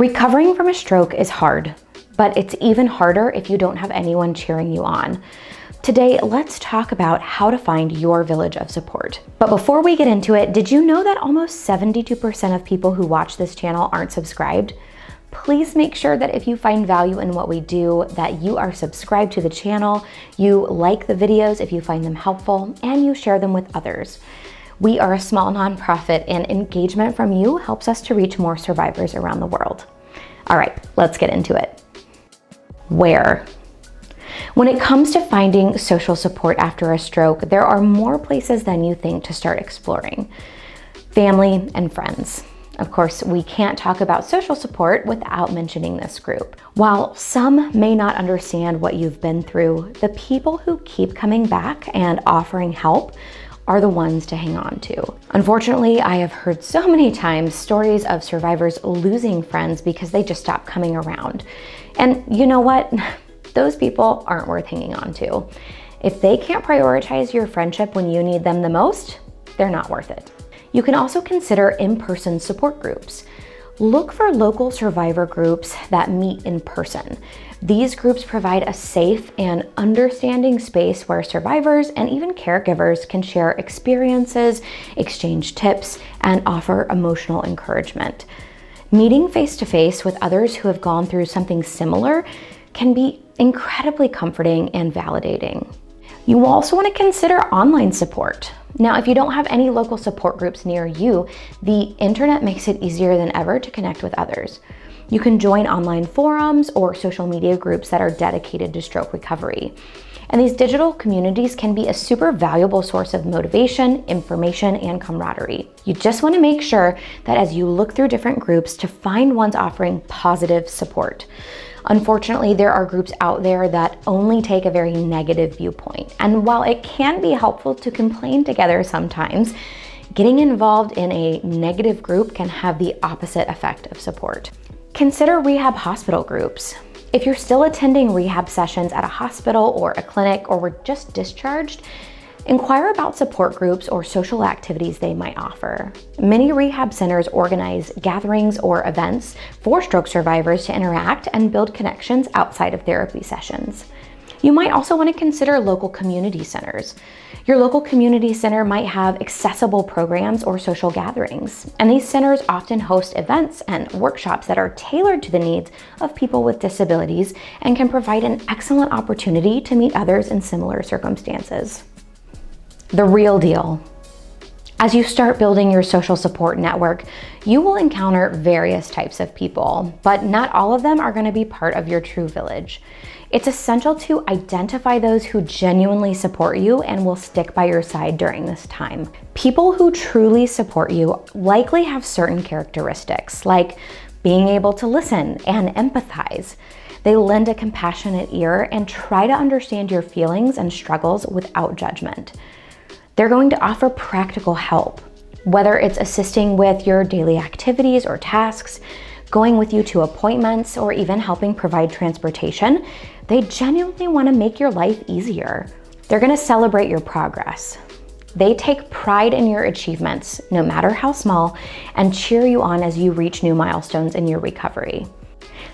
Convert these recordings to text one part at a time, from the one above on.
Recovering from a stroke is hard, but it's even harder if you don't have anyone cheering you on. Today, let's talk about how to find your village of support. But before we get into it, did you know that almost 72% of people who watch this channel aren't subscribed? Please make sure that if you find value in what we do, that you are subscribed to the channel, you like the videos if you find them helpful, and you share them with others. We are a small nonprofit, and engagement from you helps us to reach more survivors around the world. All right, let's get into it. Where? When it comes to finding social support after a stroke, there are more places than you think to start exploring. Family and friends. Of course, we can't talk about social support without mentioning this group. While some may not understand what you've been through, the people who keep coming back and offering help are the ones to hang on to. Unfortunately, I have heard so many times stories of survivors losing friends because they just stopped coming around. And you know what? Those people aren't worth hanging on to. If they can't prioritize your friendship when you need them the most, they're not worth it. You can also consider in-person support groups. Look for local survivor groups that meet in person. These groups provide a safe and understanding space where survivors and even caregivers can share experiences, exchange tips, and offer emotional encouragement. Meeting face-to-face with others who have gone through something similar can be incredibly comforting and validating. You will also want to consider online support. Now, if you don't have any local support groups near you, the internet makes it easier than ever to connect with others. You can join online forums or social media groups that are dedicated to stroke recovery. And these digital communities can be a super valuable source of motivation, information, and camaraderie. You just want to make sure that as you look through different groups to find ones offering positive support. Unfortunately, there are groups out there that only take a very negative viewpoint. And while it can be helpful to complain together sometimes, getting involved in a negative group can have the opposite effect of support. Consider rehab hospital groups. If you're still attending rehab sessions at a hospital or a clinic or were just discharged, inquire about support groups or social activities they might offer. Many rehab centers organize gatherings or events for stroke survivors to interact and build connections outside of therapy sessions. You might also want to consider local community centers. Your local community center might have accessible programs or social gatherings, and these centers often host events and workshops that are tailored to the needs of people with disabilities and can provide an excellent opportunity to meet others in similar circumstances. The real deal. As you start building your social support network, you will encounter various types of people, but not all of them are going to be part of your true village. It's essential to identify those who genuinely support you and will stick by your side during this time. People who truly support you likely have certain characteristics, like being able to listen and empathize. They lend a compassionate ear and try to understand your feelings and struggles without judgment. They're going to offer practical help, whether it's assisting with your daily activities or tasks, going with you to appointments, or even helping provide transportation. They genuinely want to make your life easier. They're going to celebrate your progress. They take pride in your achievements, no matter how small, and cheer you on as you reach new milestones in your recovery.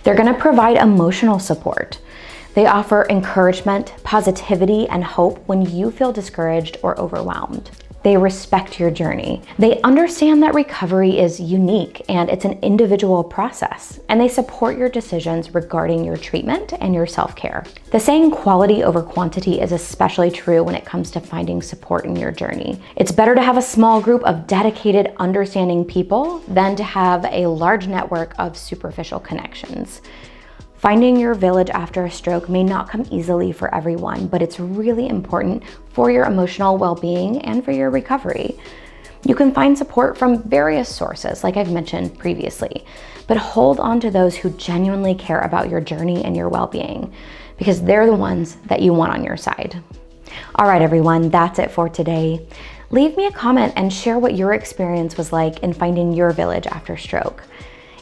They're going to provide emotional support. They offer encouragement, positivity, and hope when you feel discouraged or overwhelmed. They respect your journey. They understand that recovery is unique and it's an individual process, and they support your decisions regarding your treatment and your self-care. The saying quality over quantity is especially true when it comes to finding support in your journey. It's better to have a small group of dedicated, understanding people than to have a large network of superficial connections. Finding your village after a stroke may not come easily for everyone, but it's really important for your emotional well-being and for your recovery. You can find support from various sources, like I've mentioned previously, but hold on to those who genuinely care about your journey and your well-being, because they're the ones that you want on your side. All right, everyone, that's it for today. Leave me a comment and share what your experience was like in finding your village after stroke.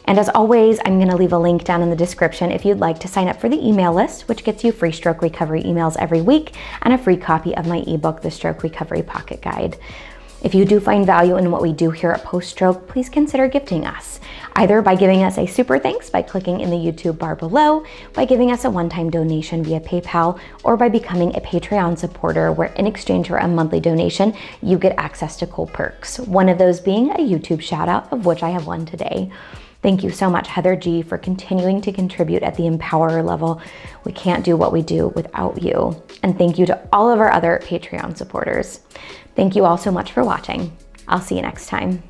And as always, I'm going to leave a link down in the description if you'd like to sign up for the email list, which gets you free stroke recovery emails every week and a free copy of my ebook, The Stroke Recovery Pocket Guide. If you do find value in what we do here at Post Stroke, please consider gifting us, either by giving us a super thanks by clicking in the YouTube bar below, by giving us a one-time donation via PayPal, or by becoming a Patreon supporter where in exchange for a monthly donation, you get access to cool perks. One of those being a YouTube shout out, of which I have one today. Thank you so much, Heather G, for continuing to contribute at the Empowerer level. We can't do what we do without you. And thank you to all of our other Patreon supporters. Thank you all so much for watching. I'll see you next time.